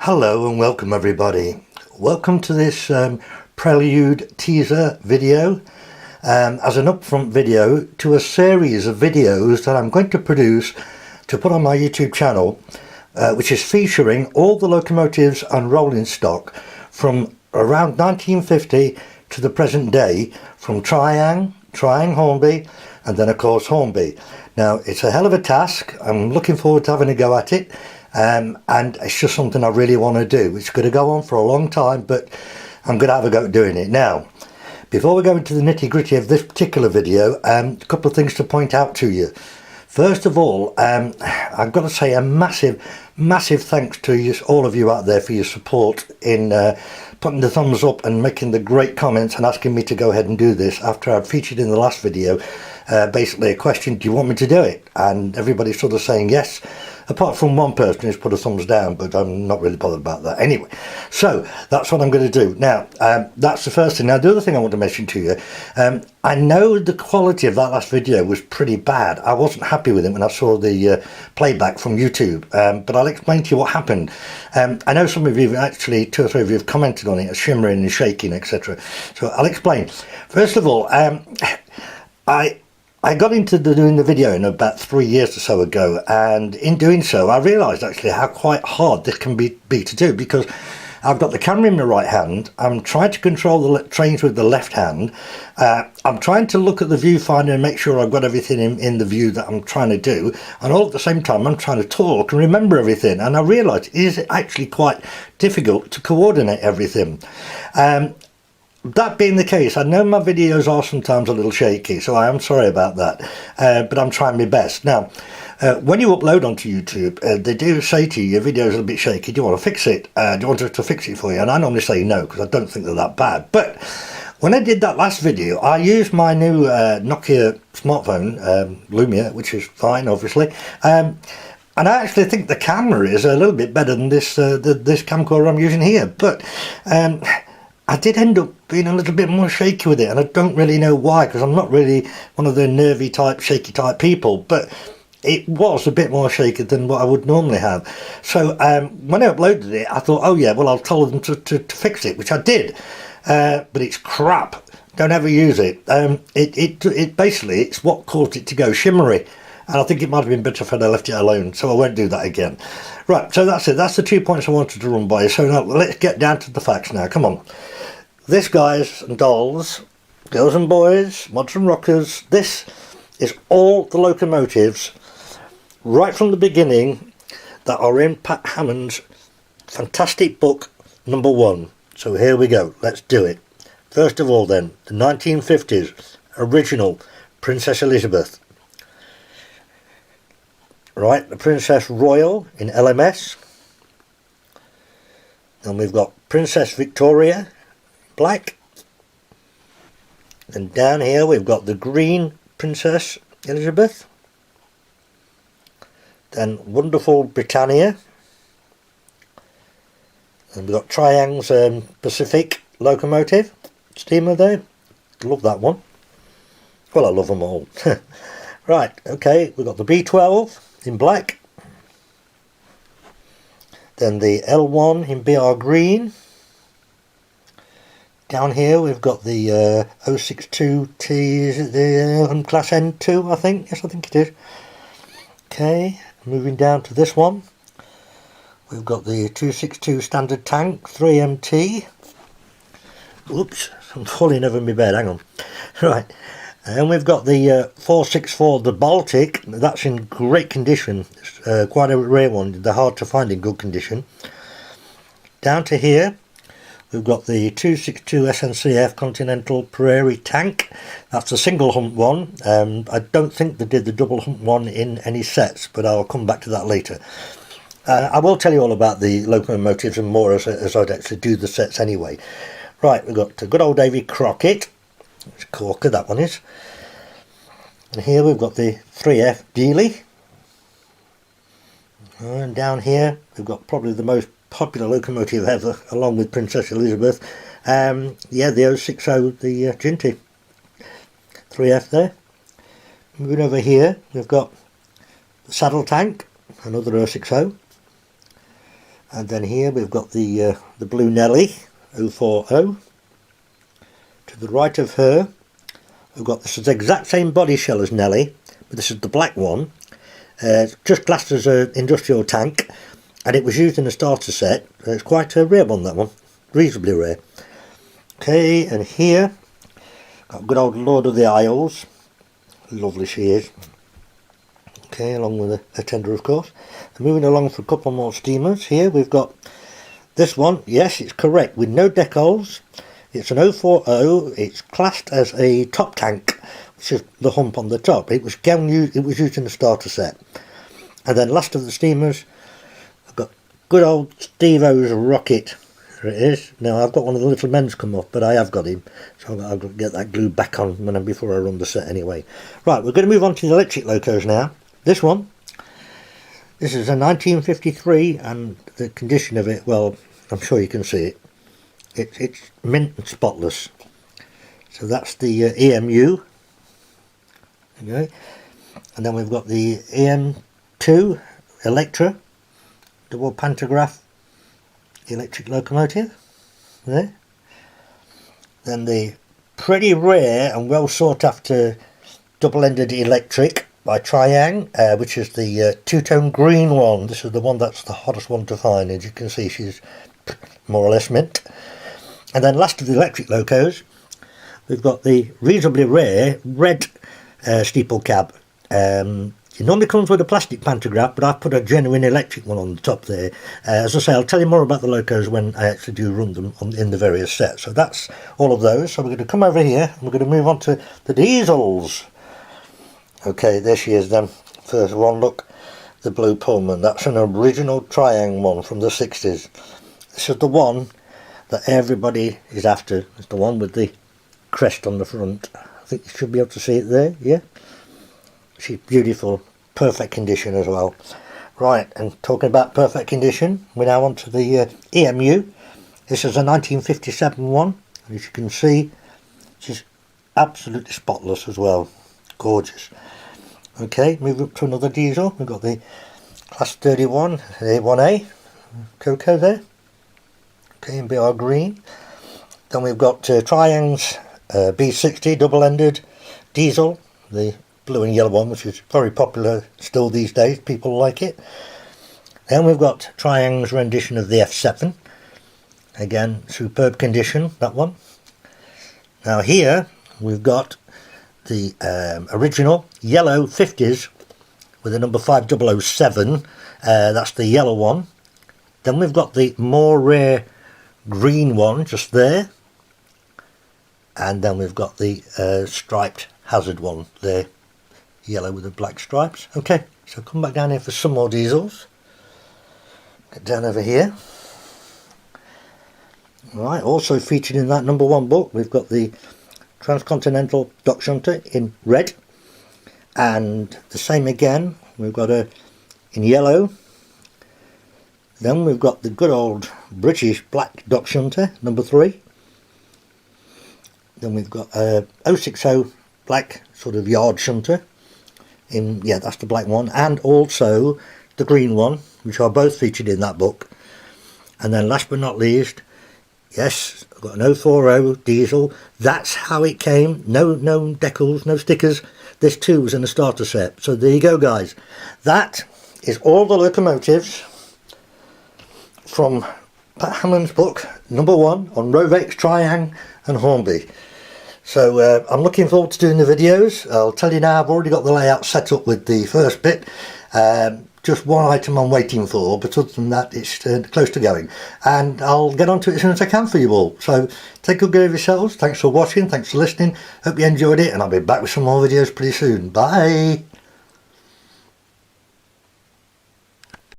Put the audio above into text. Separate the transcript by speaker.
Speaker 1: Hello and welcome everybody. Welcome to this prelude teaser video as an upfront video to a series of videos that I'm going to produce to put on my YouTube channel, which is featuring all the locomotives and rolling stock from around 1950 to the present day, from Triang, Hornby, and then of course Hornby. Now it's a hell of a task. I'm looking forward to having a go at it. And it's just something I really want to do. It's going to go on for a long time, but I'm going to have a go at doing it. Now, before we go into the nitty gritty of this particular video, a couple of things to point out to you. First of all, I've got to say a massive thanks to you, all of you out there, for your support in putting the thumbs up and making the great comments and asking me to go ahead and do this after I'd featured in the last video basically a question, do you want me to do it? And everybody's sort of saying yes, apart from one person who's put a thumbs down, but I'm not really bothered about that anyway. So that's what I'm going to do. Now, that's the first thing. Now, the other thing I want to mention to you, I know the quality of that last video was pretty bad. I wasn't happy with it when I saw the playback from YouTube, but I'll explain to you what happened. I know some of you, actually 2 or 3 of you, have commented on it, shimmering and shaking, etc. So I'll explain. First of all, I got into doing the video in about 3 years or so ago, and in doing so I realised actually how quite hard this can be to do, because I've got the camera in my right hand, I'm trying to control the trains with the left hand, I'm trying to look at the viewfinder and make sure I've got everything in the view that I'm trying to do, and all at the same time I'm trying to talk and remember everything, and I realised it is actually quite difficult to coordinate everything. That being the case, I know my videos are sometimes a little shaky, so I am sorry about that, but I'm trying my best. Now, when you upload onto YouTube, they do say to you, your video's a little bit shaky, do you want to fix it? Do you want us to fix it for you? And I normally say no, because I don't think they're that bad. But when I did that last video, I used my new Nokia smartphone, Lumia, which is fine, obviously. And I actually think the camera is a little bit better than this camcorder I'm using here. But I did end up being a little bit more shaky with it, and I don't really know why, because I'm not really one of the nervy type, shaky type people, but it was a bit more shaky than what I would normally have. So when I uploaded it, I thought, oh yeah, well, I'll tell them to fix it, which I did, but it's crap. Don't ever use it. It basically, it's what caused it to go shimmery, and I think it might have been better if I'd left it alone, so I won't do that again. Right, so that's it. That's the 2 points I wanted to run by you. So now let's get down to the facts now. Come on. This, guys and dolls, girls and boys, mods and rockers, this is all the locomotives right from the beginning that are in Pat Hammond's fantastic book number 1. So here we go. Let's do it. First of all then, the 1950s original Princess Elizabeth. Right, the Princess Royal in LMS. Then we've got Princess Victoria, black. And down here we've got the green Princess Elizabeth. Then wonderful Britannia. And we've got Triang's Pacific locomotive steamer there. Love that one. Well, I love them all. Right, okay, we've got the B12 in black. Then the L1 in BR green. Down here we've got the 062T, is it the class N2, I think? Yes, I think it is. Okay, moving down to this one. We've got the 262 standard tank, 3MT. Oops, I'm falling over my bed, hang on. Right, and we've got the 464, the Baltic. That's in great condition. It's quite a rare one. They're hard to find in good condition. Down to here, we've got the 262 SNCF Continental Prairie tank. That's the single hump one. I don't think they did the double hump one in any sets, but I'll come back to that later. I will tell you all about the locomotives and more as I'd actually do the sets anyway. Right, we've got good old Davy Crockett. It's Corker, that one is. And here we've got the 3F Dealey. And down here we've got probably the most popular locomotive ever, along with Princess Elizabeth. Yeah, the 060, the Ginty 3F there. Moving over here, we've got the saddle tank, another 060. And then here we've got the blue Nelly 040. To the right of her we've got, this is the exact same body shell as Nelly, but this is the black one. Just classed as an industrial tank, and it was used in a starter set. It's quite a rare one, that one, reasonably rare. Okay, and here got good old Lord of the Isles. Lovely she is. Okay, along with a tender, of course. And moving along for a couple more steamers. Here we've got this one. Yes, it's correct, with no decals. It's an 040. It's classed as a top tank, which is the hump on the top. It was used in the starter set. And then last of the steamers, I've got good old Steve-O's rocket. There it is. Now I've got one of the little men's come off, but I have got him, so I've got to get that glue back on before I run the set anyway. Right, we're going to move on to the electric locos now. This one, this is a 1953, and the condition of it, well, I'm sure you can see it. It's mint and spotless. So that's the EMU. Okay, and then we've got the EM2 Electra double pantograph electric locomotive there. Then the pretty rare and well sought after double-ended electric by Triang, which is the two-tone green one. This is the one that's the hottest one to find. As you can see, she's more or less mint. And then last of the electric locos, we've got the reasonably rare red steeple cab. It normally comes with a plastic pantograph, but I've put a genuine electric one on the top there. As I say, I'll tell you more about the locos when I actually do run them in the various sets. So that's all of those. So we're going to come over here and we're going to move on to the diesels. Okay, there she is then. First one, look, the blue Pullman. That's an original Triang one from the 60s. This is the one that everybody is after. It's the one with the crest on the front. I think you should be able to see it there, yeah? She's beautiful, perfect condition as well. Right, and talking about perfect condition, we're now on to the EMU. This is a 1957 one, and as you can see, she's absolutely spotless as well. Gorgeous. Okay, move up to another diesel. We've got the Class 31 A1A Cocoa there. Okay, in BR green. Then we've got Triang's B60 double-ended diesel, the blue and yellow one, which is very popular still these days. People like it. Then we've got Triang's rendition of the F7. Again, superb condition, that one. Now here we've got the original yellow 50s with the number 5007. That's the yellow one. Then we've got the more rare green one just there. And then we've got the striped Hazard one there. Yellow with the black stripes. Okay, so come back down here for some more diesels. Get down over here. Right, also featured in that number one book, we've got the Transcontinental Dock Shunter in red, and the same again, we've got a in yellow. Then we've got the good old British black Dock Shunter, number 3. Then we've got a 060 black sort of yard shunter. Yeah, that's the black one, and also the green one, which are both featured in that book. And then last but not least, yes, I've got an 040 diesel. That's how it came. No decals, no stickers. This too was in a starter set. So there you go, guys. That is all the locomotives from Pat Hammond's book, number 1 on Rovex, Triang and Hornby. So I'm looking forward to doing the videos. I'll tell you now, I've already got the layout set up with the first bit. Just one item I'm waiting for, but other than that, it's close to going. And I'll get onto it as soon as I can for you all. So take good care of yourselves. Thanks for watching. Thanks for listening. Hope you enjoyed it, and I'll be back with some more videos pretty soon. Bye.